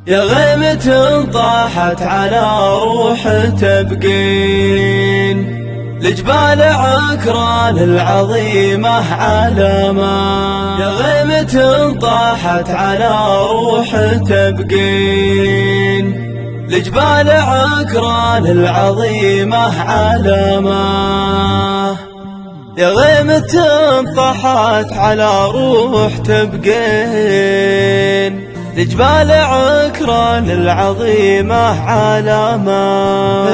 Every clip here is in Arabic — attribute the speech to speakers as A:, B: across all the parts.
A: يا غيمة طاحت على روح تبقين، لجبال عكران العظيمة علامة. يا غيمة طاحت على روح تبقين، لجبال عكران العظيمة علامة. يا غيمة طاحت على روح تبقين، لجبال عكران العظيمة علامة.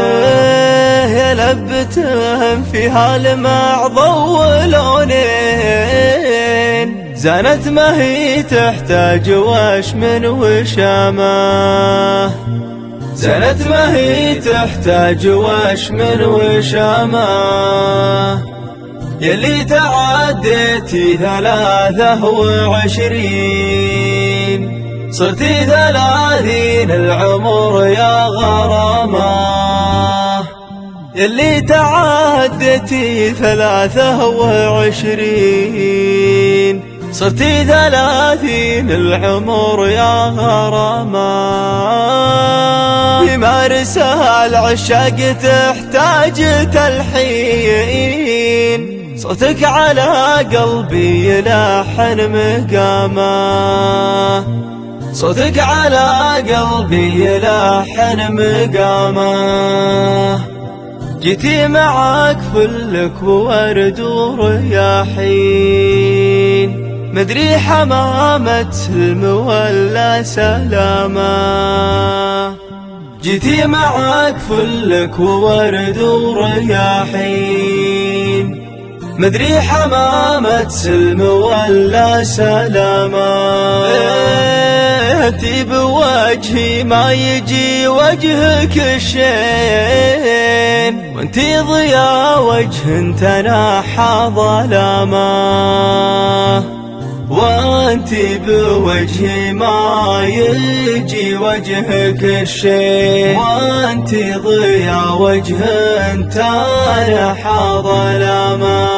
A: يا لبتهم فيها المع ضو لونين، زانت ما هي تحتاج وش من وشامة. زانت ما هي تحتاج وش من وشامة. يلي تعديتي 23 صرتي 30 العمر يا غرامة. يلي تعديتي 23 صرتي 30 العمر يا غرامة. يمارسها العشاق تحتاج تلحين، صوتك على قلبي يلحن مقامه. صوتك على قلبي يلحن مقامه. جيتي معاك فلك وورد ورياحين، مدري حمامة سلم ولا سلامة. جيتي معاك فلك وورد ورياحين، مدري حمامة سلم ولا سلامة. انتي بوجهي ما يجي وجهك الشين، وانتي ضياء وجه تناحى ظلامة. وانتي بوجهي ما يجي وجهك الشين، وانتي ضياء وجه تناحى ظلامة.